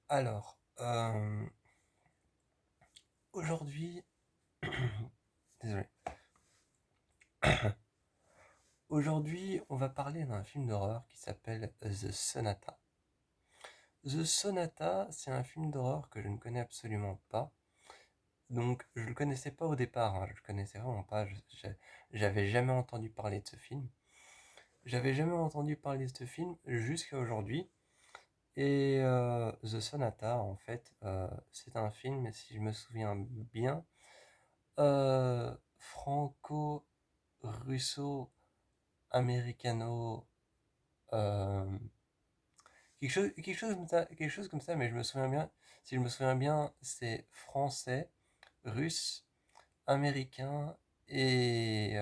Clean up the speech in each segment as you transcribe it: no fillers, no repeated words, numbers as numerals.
Alors, aujourd'hui, désolé. Aujourd'hui, on va parler d'un film d'horreur qui s'appelle The Sonata. The Sonata, c'est un film d'horreur que je ne connais absolument pas. Donc, je le connaissais pas au départ, hein, je le connaissais vraiment pas. J'avais jamais entendu parler de ce film. J'avais jamais entendu parler de ce film jusqu'à aujourd'hui. Et The Sonata, en fait, c'est un film, si je me souviens bien, franco-russo-américano, euh, quelque chose comme ça, mais je me souviens bien, si je me souviens bien, c'est français, russe, américain et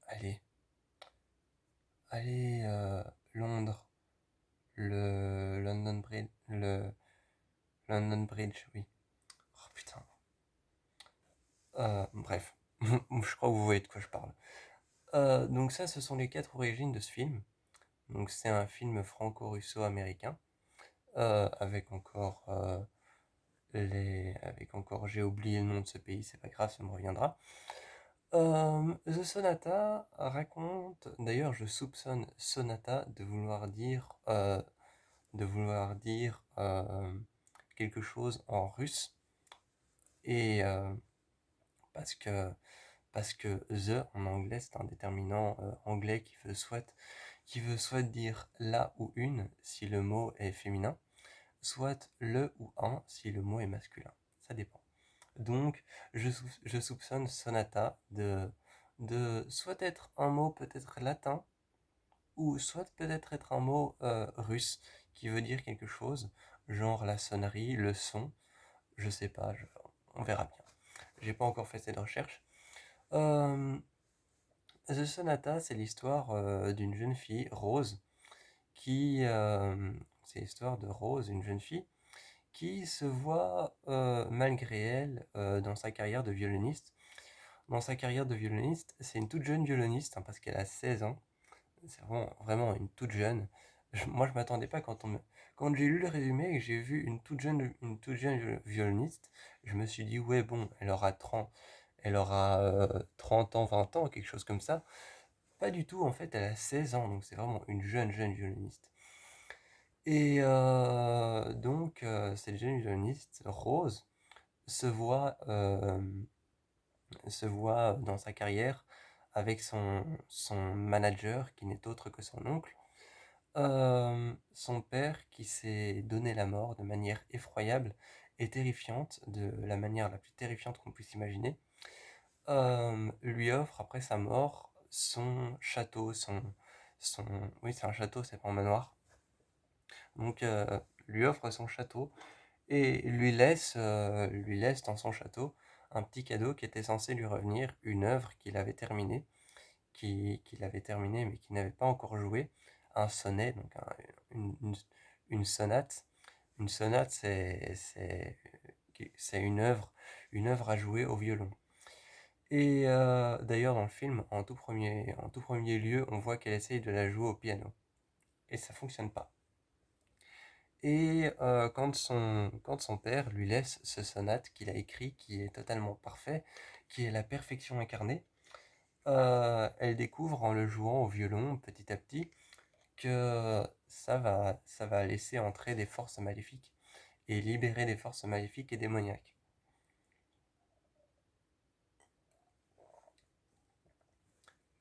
allez, allez, Londres, le London Bridge, oui. Oh putain. Bref, je crois que vous voyez de quoi je parle. Donc ça, ce sont les quatre origines de ce film. Donc c'est un film franco-russo-américain avec encore avec encore, j'ai oublié le nom de ce pays, c'est pas grave, ça me reviendra. The Sonata raconte, d'ailleurs, je soupçonne Sonata de vouloir dire quelque chose en russe et parce que parce que the en anglais c'est un déterminant anglais qui veut soit dire la ou une si le mot est féminin, soit le ou un si le mot est masculin. Ça dépend. Donc je soupçonne sonata de soit être un mot peut-être latin ou soit peut-être être un mot russe qui veut dire quelque chose, genre la sonnerie, le son, je sais pas, on verra bien. J'ai pas encore fait cette recherche. Euh, The Sonata, c'est l'histoire d'une jeune fille, Rose, c'est l'histoire de Rose, une jeune fille, qui se voit, malgré elle, dans sa carrière de violoniste. Dans sa carrière de violoniste, c'est une toute jeune violoniste, hein, parce qu'elle a 16 ans. C'est vraiment, vraiment une toute jeune. Moi, je m'attendais pas quand j'ai lu le résumé et que j'ai vu une toute jeune violoniste, je me suis dit, ouais, bon, elle aura 30 ans, 20 ans, quelque chose comme ça. Pas du tout, en fait, elle a 16 ans, donc c'est vraiment une jeune violoniste. Et donc, cette jeune violoniste, Rose, se voit, euh, se voit dans sa carrière avec son manager, qui n'est autre que son oncle, son père qui s'est donné la mort de manière effroyable et terrifiante, de la manière la plus terrifiante qu'on puisse imaginer, lui offre après sa mort son château, son, oui c'est un château, c'est pas un manoir, donc lui offre son château et lui laisse dans son château un petit cadeau qui était censé lui revenir, une œuvre qu'il avait terminée, qu'il avait terminée mais qu'il n'avait pas encore joué, un sonnet, donc une, une, une sonate. Une sonate, c'est une œuvre à jouer au violon. Et d'ailleurs, dans le film, en tout premier lieu, on voit qu'elle essaye de la jouer au piano. Et ça fonctionne pas. Et quand son père lui laisse ce sonate qu'il a écrit, qui est totalement parfait, qui est la perfection incarnée, elle découvre en le jouant au violon petit à petit que ça va laisser entrer des forces maléfiques et libérer des forces maléfiques et démoniaques.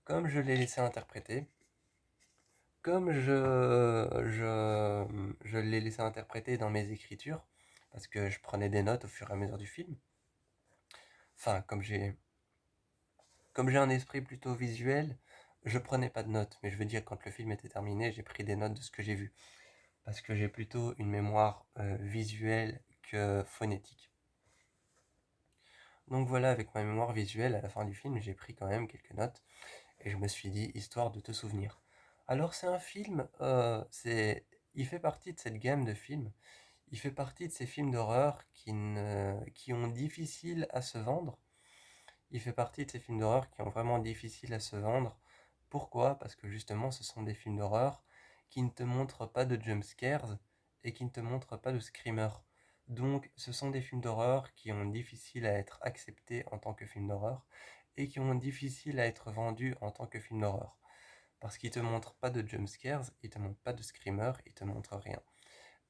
Comme je l'ai laissé interpréter, comme je l'ai laissé interpréter dans mes écritures, parce que je prenais des notes au fur et à mesure du film, enfin, comme j'ai un esprit plutôt visuel, je prenais pas de notes, mais je veux dire, quand le film était terminé, j'ai pris des notes de ce que j'ai vu, parce que j'ai plutôt une mémoire visuelle que phonétique. Donc voilà, avec ma mémoire visuelle, à la fin du film, j'ai pris quand même quelques notes, et je me suis dit, histoire de te souvenir. Alors c'est un film, il fait partie de cette gamme de films, il fait partie de ces films d'horreur qui ont difficile à se vendre. Il fait partie de ces films d'horreur qui ont vraiment difficile à se vendre. Pourquoi? Parce que justement, ce sont des films d'horreur qui ne te montre pas de jump scares et qui ne te montre pas de screamer. Donc ce sont des films d'horreur qui ont difficile à être acceptés en tant que film d'horreur et qui ont difficile à être vendus en tant que film d'horreur. Parce qu'ils te montrent pas de jump scares, ils te montrent pas de screamer, ils te montrent rien.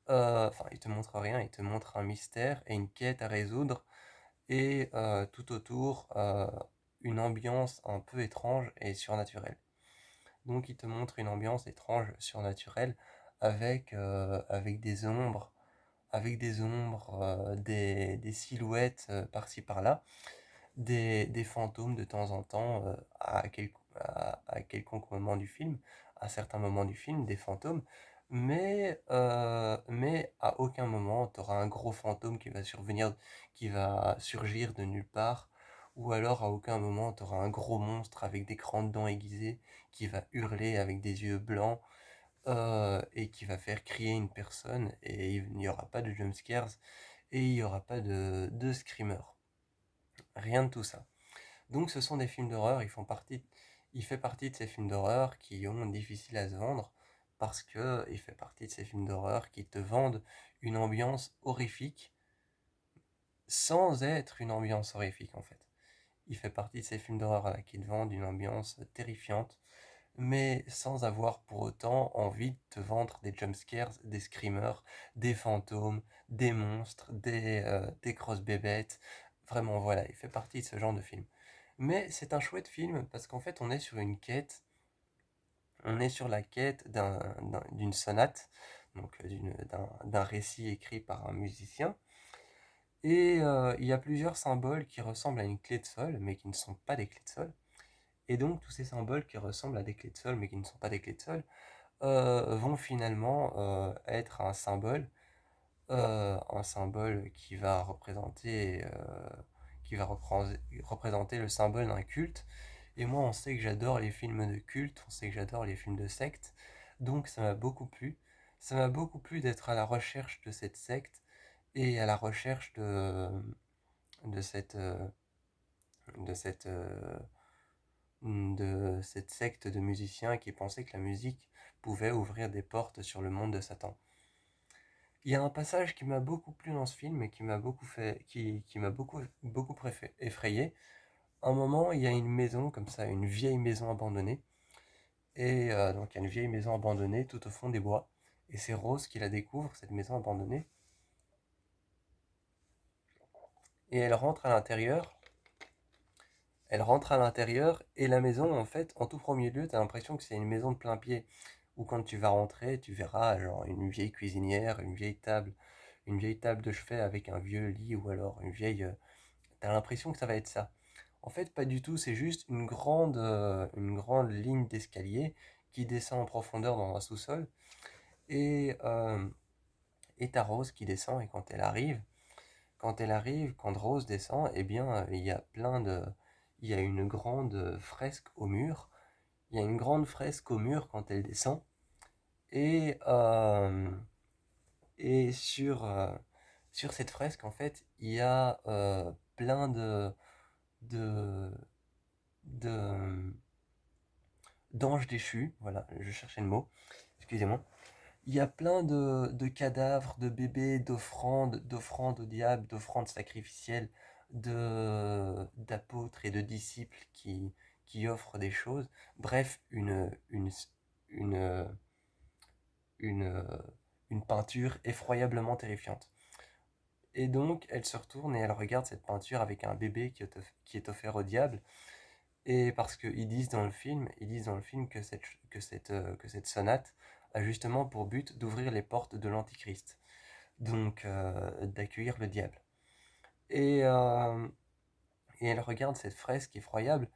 Enfin, ils te montrent rien, ils te montrent un mystère et une quête à résoudre et tout autour une ambiance un peu étrange et surnaturelle. Donc il te montre une ambiance étrange, surnaturelle, avec des ombres, des silhouettes par-ci par-là, des fantômes de temps en temps à quelconque moment du film, à certains moments du film, des fantômes, mais à aucun moment tu auras un gros fantôme qui va surgir de nulle part, ou alors à aucun moment tu auras un gros monstre avec des grandes dents aiguisées qui va hurler avec des yeux blancs et qui va faire crier une personne, et il n'y aura pas de jumpscares et il n'y aura pas de screamer. Rien de tout ça. Donc ce sont des films d'horreur, il fait partie de ces films d'horreur qui ont difficile à se vendre parce que il fait partie de ces films d'horreur qui te vendent une ambiance horrifique sans être une ambiance horrifique en fait. Il fait partie de ces films d'horreur là qui te vendent une ambiance terrifiante, mais sans avoir pour autant envie de te vendre des jumpscares, des screamers, des fantômes, des monstres, des grosses bébêtes. Vraiment, voilà, il fait partie de ce genre de film. Mais c'est un chouette film parce qu'en fait, on est sur une quête, on est sur la quête d'une sonate, donc d'un récit écrit par un musicien. Et il y a plusieurs symboles qui ressemblent à une clé de sol, mais qui ne sont pas des clés de sol. Et donc tous ces symboles qui ressemblent à des clés de sol, mais qui ne sont pas des clés de sol, vont finalement être un symbole qui va représenter le symbole d'un culte. Et moi, on sait que j'adore les films de culte, on sait que j'adore les films de secte, donc ça m'a beaucoup plu. Ça m'a beaucoup plu d'être à la recherche de cette secte et à la recherche de cette, de cette, de cette secte de musiciens qui pensaient que la musique pouvait ouvrir des portes sur le monde de Satan. Il y a un passage qui m'a beaucoup plu dans ce film et qui m'a beaucoup effrayé. Un moment, il y a une maison comme ça, une vieille maison abandonnée. Et donc il y a une vieille maison abandonnée tout au fond des bois. Et c'est Rose qui la découvre, cette maison abandonnée. Et elle rentre à l'intérieur. Elle rentre à l'intérieur et la maison, en fait, en tout premier lieu, tu as l'impression que c'est une maison de plein pied. Où quand tu vas rentrer, tu verras genre une vieille cuisinière, une vieille table de chevet avec un vieux lit ou alors t'as l'impression que ça va être ça. En fait, pas du tout, c'est juste une grande ligne d'escalier qui descend en profondeur dans un sous-sol. Et, euh, et t'as Rose qui descend, et quand Rose descend, eh bien, il y a une grande fresque au mur. Il y a une grande fresque au mur quand elle descend. Et, euh, et sur cette fresque, en fait, il y a plein de, de, d'anges déchus. Voilà, je cherchais le mot. Excusez-moi. Il y a plein de cadavres, de bébés, d'offrandes au diable, d'offrandes sacrificielles, d'apôtres et de disciples qui offrent des choses. Bref, une, une, une peinture effroyablement terrifiante. Et donc, elle se retourne et elle regarde cette peinture avec un bébé qui est offert au diable. Et parce qu'ils disent dans le film que cette sonate a justement pour but d'ouvrir les portes de l'Antichrist. Donc, d'accueillir le diable. Et, euh, et elle regarde cette fresque effroyable.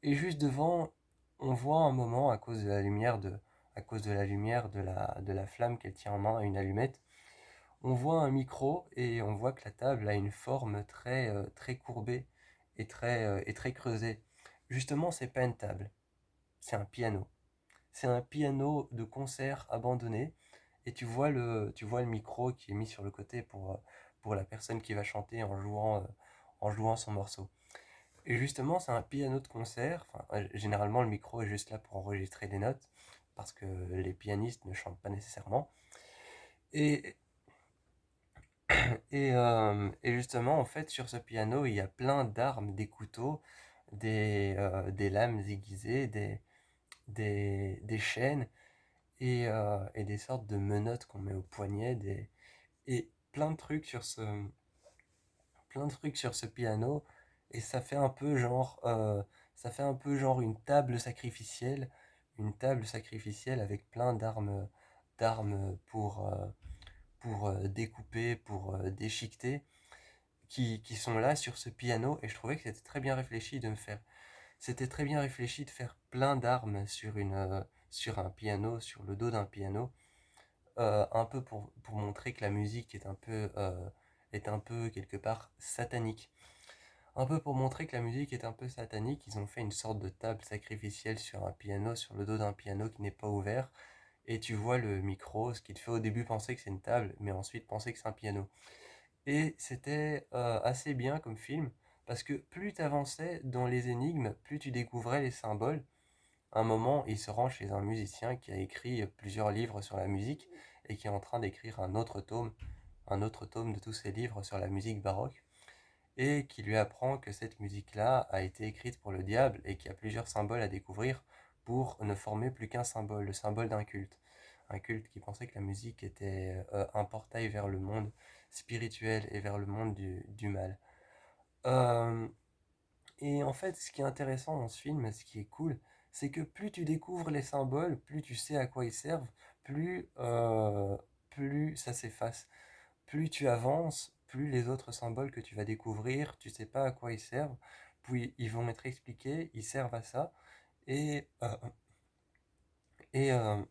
Et juste devant, on voit un moment, à cause de la lumière de la flamme qu'elle tient en main, une allumette, on voit un micro et on voit que la table a une forme très courbée et très creusée. Justement, c'est pas une table, c'est un piano. C'est un piano de concert abandonné et tu vois le micro qui est mis sur le côté pour la personne qui va chanter en jouant son morceau. Et justement, c'est un piano de concert. Enfin, généralement, le micro est juste là pour enregistrer des notes. parce que les pianistes ne chantent pas nécessairement. Et, et justement, en fait, sur ce piano, il y a plein d'armes, des couteaux, des lames aiguisées, des chaînes et des sortes de menottes qu'on met au poignet, et plein de trucs sur ce piano. Et ça fait un peu genre une table sacrificielle avec plein d'armes pour découper, pour déchiqueter, qui sont là sur ce piano. Et je trouvais que c'était très bien réfléchi de faire plein d'armes sur un piano, sur le dos d'un piano, un peu pour montrer que la musique est un peu quelque part satanique. Un peu pour montrer que la musique est un peu satanique, ils ont fait une sorte de table sacrificielle sur un piano, sur le dos d'un piano qui n'est pas ouvert, et tu vois le micro, ce qui te fait au début penser que c'est une table, mais ensuite penser que c'est un piano. Et c'était assez bien comme film, parce que plus tu avançais dans les énigmes, plus tu découvrais les symboles. À un moment, il se rend chez un musicien qui a écrit plusieurs livres sur la musique et qui est en train d'écrire un autre tome de tous ses livres sur la musique baroque, et qui lui apprend que cette musique-là a été écrite pour le diable et qu'il y a plusieurs symboles à découvrir pour ne former plus qu'un symbole, le symbole d'un culte. Un culte qui pensait que la musique était un portail vers le monde spirituel et vers le monde du mal. Euh, et en fait, ce qui est intéressant dans ce film, ce qui est cool, c'est que plus tu découvres les symboles, plus tu sais à quoi ils servent, plus ça s'efface. Plus tu avances, plus les autres symboles que tu vas découvrir, tu sais pas à quoi ils servent, puis ils vont être expliqués, ils servent à ça, et, euh, et, euh,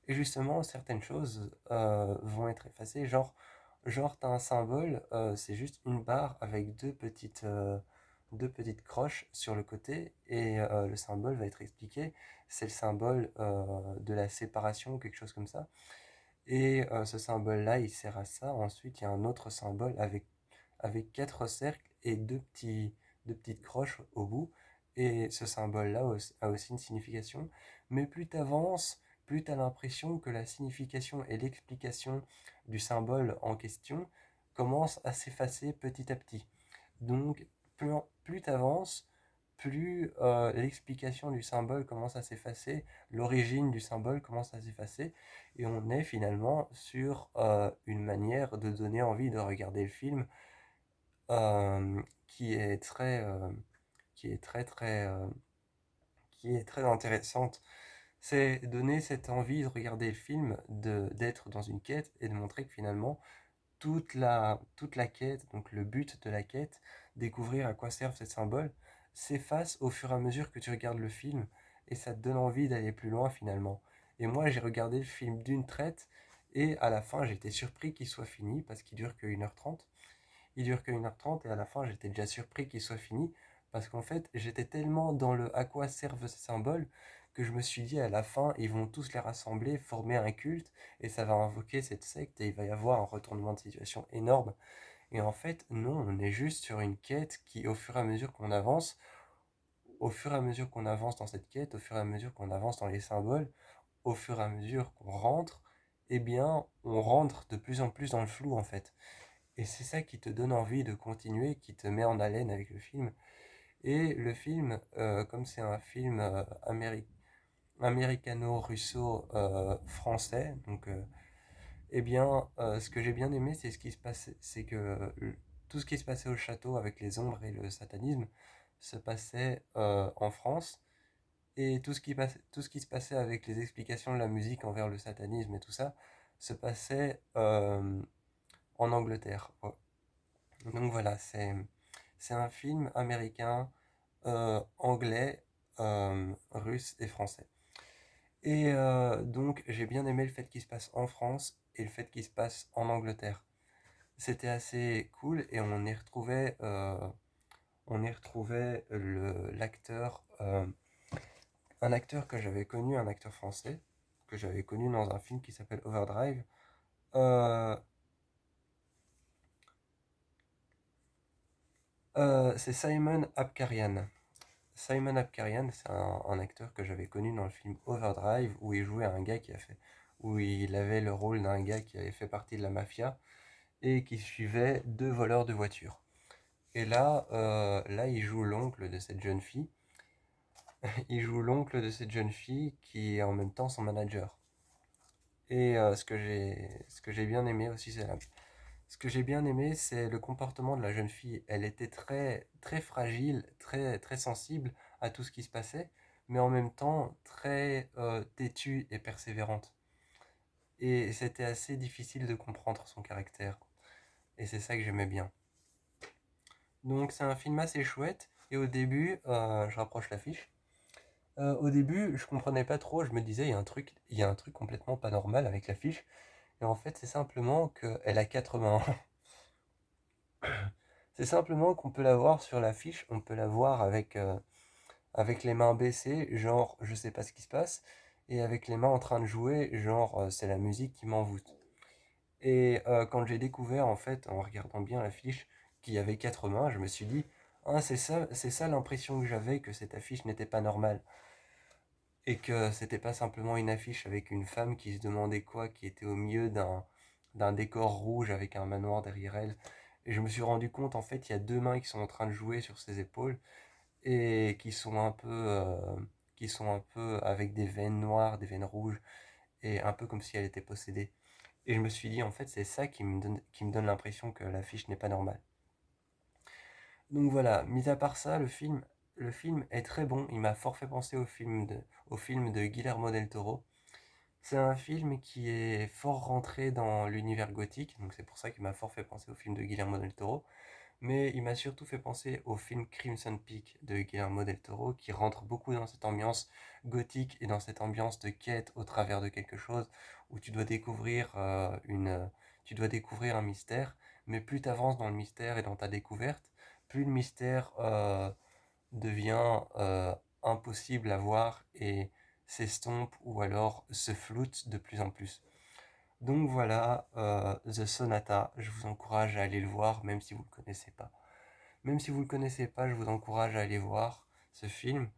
et justement, certaines choses vont être effacées, genre t'as un symbole, c'est juste une barre avec deux petites croches sur le côté, et le symbole va être expliqué, c'est le symbole de la séparation, quelque chose comme ça. Et ce symbole-là, il sert à ça. Ensuite, il y a un autre symbole avec quatre cercles et deux petites croches au bout. Et ce symbole-là a aussi une signification. Mais plus tu avances, plus tu as l'impression que la signification et l'explication du symbole en question commencent à s'effacer petit à petit. Donc, plus tu avances, plus l'explication du symbole commence à s'effacer, l'origine du symbole commence à s'effacer, et on est finalement sur une manière de donner envie de regarder le film qui est qui est qui est très intéressante. C'est donner cette envie de regarder le film, d'être dans une quête et de montrer que finalement toute la quête, donc le but de la quête, découvrir à quoi servent ces symboles, s'efface au fur et à mesure que tu regardes le film, et ça te donne envie d'aller plus loin finalement. Et moi, j'ai regardé le film d'une traite, et à la fin, j'étais surpris qu'il soit fini, parce qu'il dure que 1h30. Il dure que 1h30, et à la fin, j'étais déjà surpris qu'il soit fini, parce qu'en fait, j'étais tellement dans le à quoi servent ces symboles, que je me suis dit à la fin, ils vont tous les rassembler, former un culte, et ça va invoquer cette secte, et il va y avoir un retournement de situation énorme. Et en fait, non, on est juste sur une quête qui, au fur et à mesure qu'on avance, au fur et à mesure qu'on avance dans cette quête, au fur et à mesure qu'on avance dans les symboles, au fur et à mesure qu'on rentre, eh bien, on rentre de plus en plus dans le flou en fait. Et c'est ça qui te donne envie de continuer, qui te met en haleine avec le film. Et le film, comme c'est un film américano-russo-français, donc eh bien, ce que j'ai bien aimé, c'est ce qui se passait, c'est que tout ce qui se passait au château avec les ombres et le satanisme se passait en France, et tout ce qui se passait avec les explications de la musique envers le satanisme et tout ça se passait en Angleterre. Ouais. Donc voilà, c'est un film américain, anglais, russe et français. Et donc j'ai bien aimé le fait qu'il se passe en France et le fait qu'il se passe en Angleterre. C'était assez cool, et on y retrouvait l'acteur, un acteur que j'avais connu, un acteur français, que j'avais connu dans un film qui s'appelle Overdrive. Euh, c'est Simon Abkarian. Simon Apkarian, c'est un acteur que j'avais connu dans le film Overdrive, où il jouait un gars où il avait le rôle d'un gars qui avait fait partie de la mafia et qui suivait deux voleurs de voitures. Et là, il joue l'oncle de cette jeune fille. Il joue l'oncle de cette jeune fille qui est en même temps son manager. Et ce que j'ai bien aimé aussi, ce que j'ai bien aimé, c'est le comportement de la jeune fille. Elle était très, très fragile, très, très sensible à tout ce qui se passait, mais en même temps très têtue et persévérante. Et c'était assez difficile de comprendre son caractère. Et c'est ça que j'aimais bien. Donc c'est un film assez chouette. Et au début, je rapproche l'affiche. Au début, je comprenais pas trop. Je me disais, il y a un truc complètement pas normal avec l'affiche. Et en fait, c'est simplement qu'elle a quatre mains. C'est simplement qu'on peut la voir sur l'affiche, on peut la voir avec les mains baissées, genre je sais pas ce qui se passe, et avec les mains en train de jouer, genre c'est la musique qui m'envoûte. Et quand j'ai découvert en fait, en regardant bien l'affiche, qu'il y avait quatre mains, je me suis dit, ah c'est ça l'impression que j'avais, que cette affiche n'était pas normale. Et que c'était pas simplement une affiche avec une femme qui se demandait quoi, qui était au milieu d'un décor rouge avec un manoir derrière elle. Et je me suis rendu compte, en fait, il y a deux mains qui sont en train de jouer sur ses épaules et qui sont un peu avec des veines noires, des veines rouges, et un peu comme si elle était possédée. Et je me suis dit, en fait, c'est ça qui me donne l'impression que l'affiche n'est pas normale. Donc voilà, mis à part ça, le film est très bon. Il m'a fort fait penser au film de Guillermo del Toro. C'est un film qui est fort rentré dans l'univers gothique, donc c'est pour ça qu'il m'a fort fait penser au film de Guillermo del Toro. Mais il m'a surtout fait penser au film Crimson Peak de Guillermo del Toro, qui rentre beaucoup dans cette ambiance gothique et dans cette ambiance de quête au travers de quelque chose où tu dois découvrir un mystère, mais plus tu avances dans le mystère et dans ta découverte, plus le mystère devient impossible à voir et s'estompe ou alors se floute de plus en plus. Donc voilà, The Sonata, je vous encourage à aller le voir, même si vous ne le connaissez pas. Même si vous ne le connaissez pas, je vous encourage à aller voir ce film.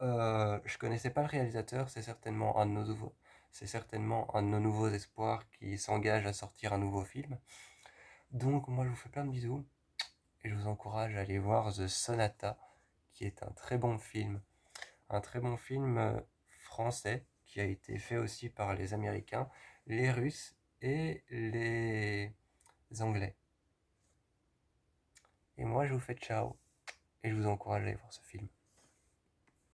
Je connaissais pas le réalisateur, c'est certainement un de nos nouveaux espoirs qui s'engage à sortir un nouveau film. Donc moi je vous fais plein de bisous et je vous encourage à aller voir The Sonata, qui est un très bon film français qui a été fait aussi par les Américains, les Russes et les Anglais. Et moi je vous fais ciao et je vous encourage à aller voir ce film.